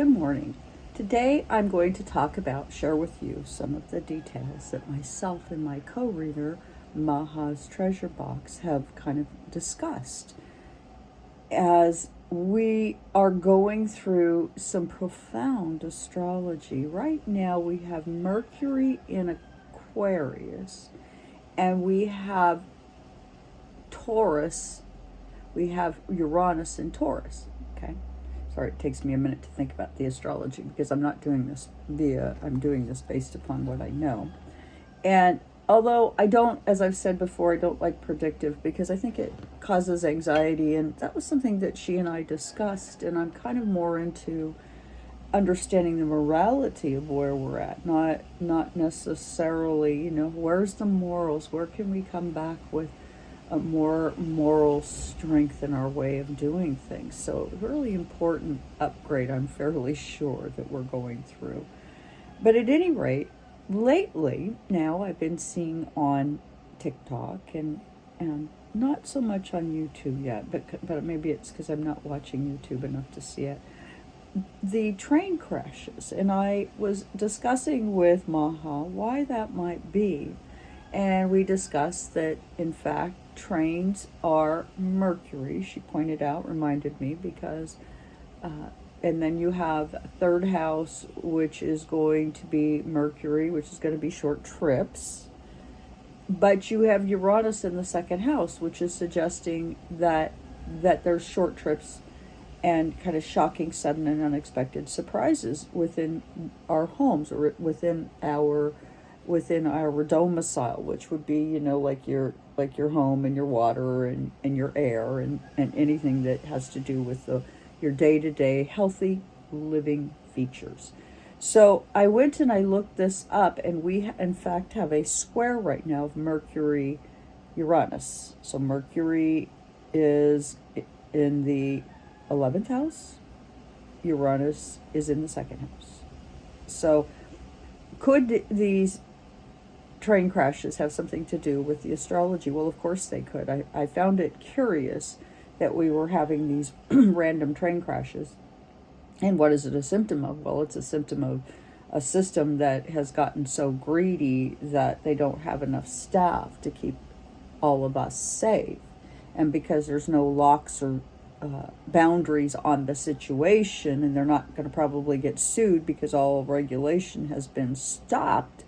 good morning. Today I'm going to share with you some of the details that myself and my co-reader, Maha's Treasure Box, have kind of discussed as we are going through some profound astrology. Right now we have Mercury in Aquarius and we have Taurus, we have Uranus in Taurus, okay? Sorry, it takes me a minute to think about the astrology because I'm doing this based upon what I know. And although I don't, as I've said before, I don't like predictive because I think it causes anxiety, and that was something that she and I discussed, and I'm kind of more into understanding the morality of where we're at, not necessarily, where's the morals, where can we come back with a more moral strength in our way of doing things. So really important upgrade, I'm fairly sure, that we're going through. But at any rate, lately now I've been seeing on TikTok and not so much on YouTube yet, but maybe it's because I'm not watching YouTube enough to see it, the train crashes. And I was discussing with Maha why that might be. And we discussed that, in fact, trains are Mercury, she reminded me, because, and then you have a third house, which is going to be Mercury, which is going to be short trips. But you have Uranus in the second house, which is suggesting that there's short trips and kind of shocking, sudden, and unexpected surprises within our homes or within our domicile, which would be, like your home and your water and your air and anything that has to do with your day-to-day healthy living features. So I went and I looked this up, and we in fact have a square right now of Mercury Uranus. So Mercury is in the 11th house, Uranus is in the second house. So could these train crashes have something to do with the astrology? Well, of course they could. I found it curious that we were having these random train crashes. And what is it a symptom of? Well, it's a symptom of a system that has gotten so greedy that they don't have enough staff to keep all of us safe. And because there's no locks or boundaries on the situation, and they're not going to probably get sued because all regulation has been stopped,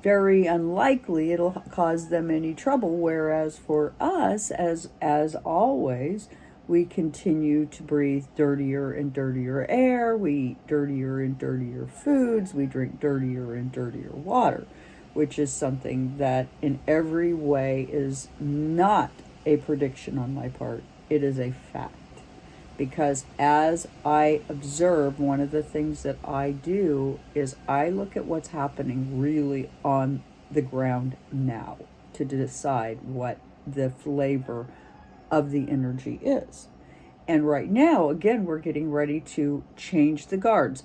very unlikely it'll cause them any trouble. Whereas for us, as always, we continue to breathe dirtier and dirtier air, we eat dirtier and dirtier foods, we drink dirtier and dirtier water, which is something that in every way is not a prediction on my part. It is a fact. Because as I observe, one of the things that I do is I look at what's happening really on the ground now to decide what the flavor of the energy is. And right now, again, we're getting ready to change the guards.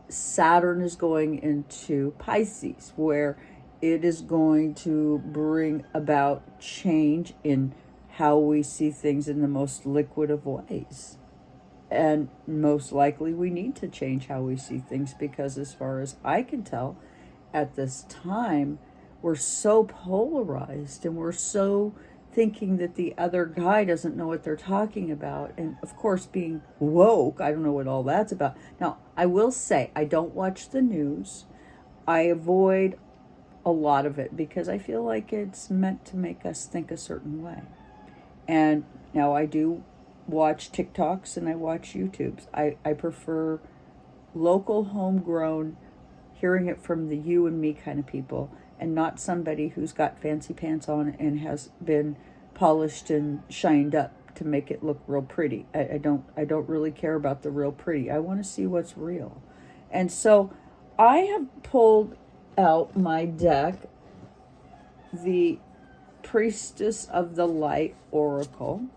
Saturn is going into Pisces, where it is going to bring about change in how we see things in the most liquid of ways. And most likely we need to change how we see things, because as far as I can tell at this time, we're so polarized and we're so thinking that the other guy doesn't know what they're talking about. And of course, being woke, I don't know what all that's about. Now, I will say I don't watch the news. I avoid a lot of it because I feel like it's meant to make us think a certain way. And now I do watch TikToks and I watch YouTubes. I prefer local, homegrown, hearing it from the you and me kind of people, and not somebody who's got fancy pants on and has been polished and shined up to make it look real pretty. I don't really care about the real pretty. I want to see what's real. And so I have pulled out my deck, the Priestess of the Light Oracle.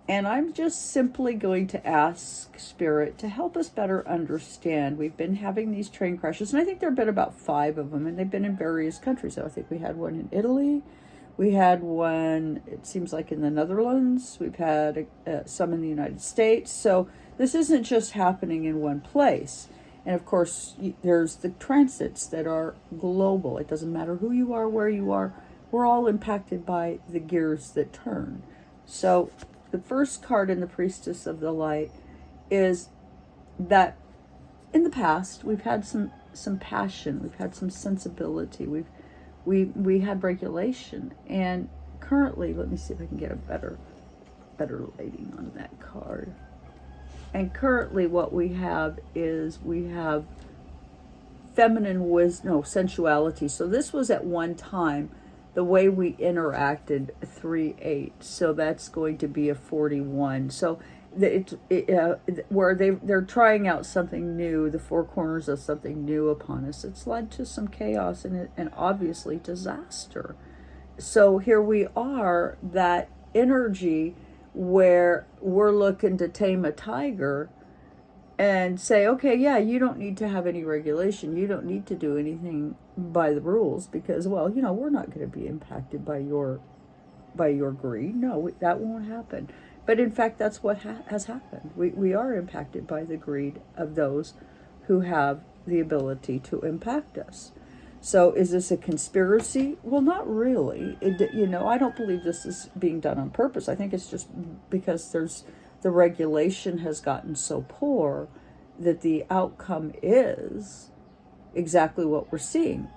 And I'm just simply going to ask Spirit to help us better understand. We've been having these train crashes, and I think there have been about 5 of them, and they've been in various countries. So I think we had one in Italy. We had one, it seems like, in the Netherlands. We've had some in the United States. So this isn't just happening in one place. And of course, there's the transits that are global. It doesn't matter who you are, where you are. We're all impacted by the gears that turn. So the first card in the Priestess of the Light is that in the past, we've had some passion, we've had some sensibility, we had regulation, and currently, let me see if I can get a better lighting on that card. And currently, what we have is we have feminine wisdom, no, sensuality. So this was at one time the way we interacted 3-8. So that's going to be a 41. So where they're trying out something new, the four corners of something new upon us. It's led to some chaos and obviously disaster. So here we are, that energy where we're looking to tame a tiger and say, okay, yeah, you don't need to have any regulation. You don't need to do anything by the rules because, well, we're not going to be impacted by your greed. No, that won't happen. But in fact, that's what has happened. We are impacted by the greed of those who have the ability to impact us. So is this a conspiracy? Well, not really. I don't believe this is being done on purpose. I think it's just because the regulation has gotten so poor that the outcome is exactly what we're seeing.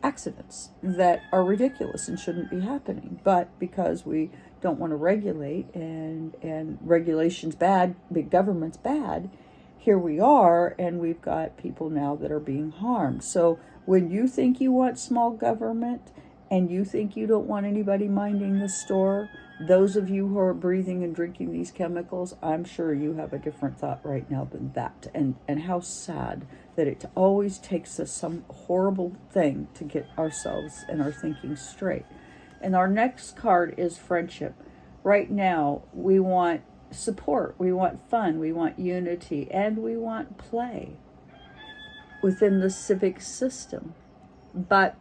Accidents that are ridiculous and shouldn't be happening. But because we don't want to regulate and regulation's bad, big government's bad, here we are, and we've got people now that are being harmed. So when you think you want small government and you think you don't want anybody minding the store, those of you who are breathing and drinking these chemicals, I'm sure you have a different thought right now than that. And how sad that it always takes us some horrible thing to get ourselves and our thinking straight. And our next card is friendship. Right now, we want support, we want fun, we want unity, and we want play within the civic system. But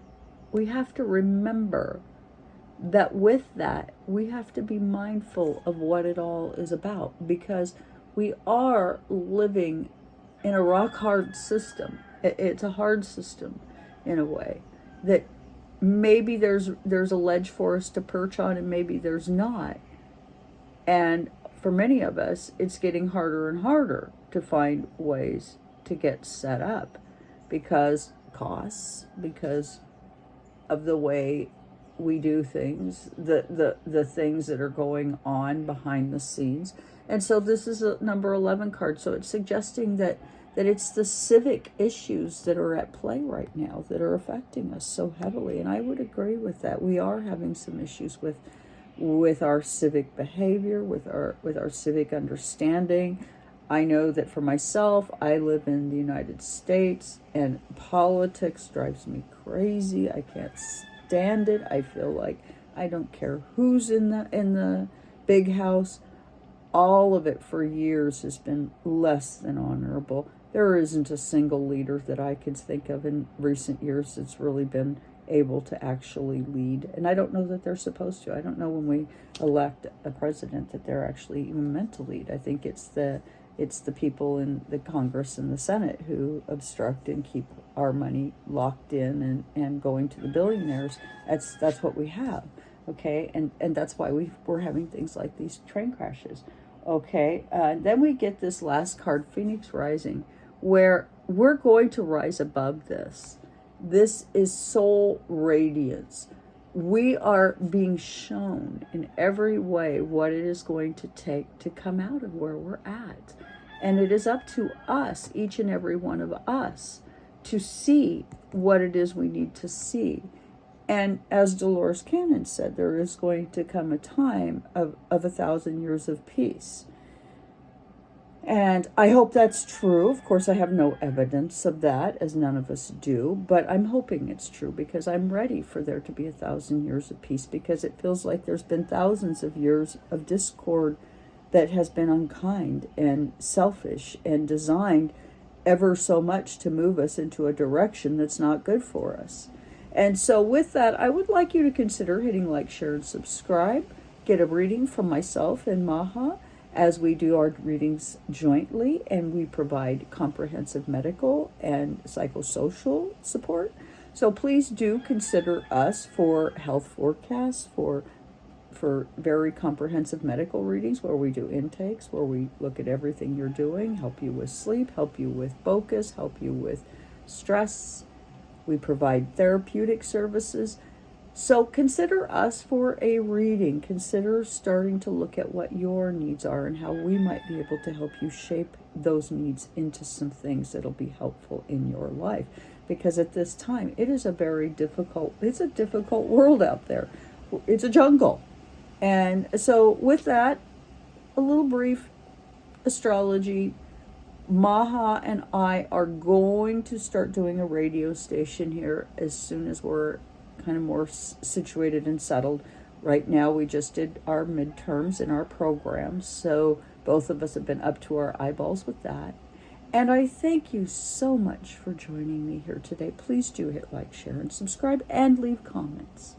we have to remember that with that, we have to be mindful of what it all is about, because we are living in a rock hard system. It's a hard system in a way that maybe there's a ledge for us to perch on and maybe there's not. And for many of us, it's getting harder and harder to find ways to get set up because costs, because of the way we do things, the things that are going on behind the scenes. And so this is a number 11 card. So it's suggesting that it's the civic issues that are at play right now that are affecting us so heavily. And I would agree with that. We are having some issues with our civic behavior, with our civic understanding. I know that for myself, I live in the United States and politics drives me crazy. I can't stand it. I feel like I don't care who's in the big house. All of it for years has been less than honorable. There isn't a single leader that I can think of in recent years that's really been able to actually lead. And I don't know that they're supposed to. I don't know when we elect a president that they're actually even meant to lead. I think it's the people in the Congress and the Senate who obstruct and keep our money locked in and going to the billionaires. That's what we have. Okay, and that's why we're having things like these train crashes. Okay, then we get this last card, Phoenix Rising, where we're going to rise above this. This is soul radiance. We are being shown in every way what it is going to take to come out of where we're at. And it is up to us, each and every one of us, to see what it is we need to see. And as Dolores Cannon said, there is going to come a time of 1,000 years of peace. And I hope that's true. Of course, I have no evidence of that, as none of us do, but I'm hoping it's true because I'm ready for there to be 1,000 years of peace, because it feels like there's been thousands of years of discord that has been unkind and selfish and designed ever so much to move us into a direction that's not good for us. And so with that, I would like you to consider hitting like, share, and subscribe. Get a reading from myself and Maha. as we do our readings jointly, and we provide comprehensive medical and psychosocial support. So please do consider us for health forecasts, for very comprehensive medical readings where we do intakes, where we look at everything you're doing, help you with sleep, help you with focus, help you with stress. We provide therapeutic services. So consider us for a reading. Consider starting to look at what your needs are and how we might be able to help you shape those needs into some things that'll be helpful in your life. Because at this time, it's a difficult world out there. It's a jungle. And so with that, a little brief astrology. Maha and I are going to start doing a radio station here as soon as we're kind of more situated and settled. Right now, we just did our midterms in our programs, so both of us have been up to our eyeballs with that. And I thank you so much for joining me here today. Please do hit like, share, and subscribe, and leave comments.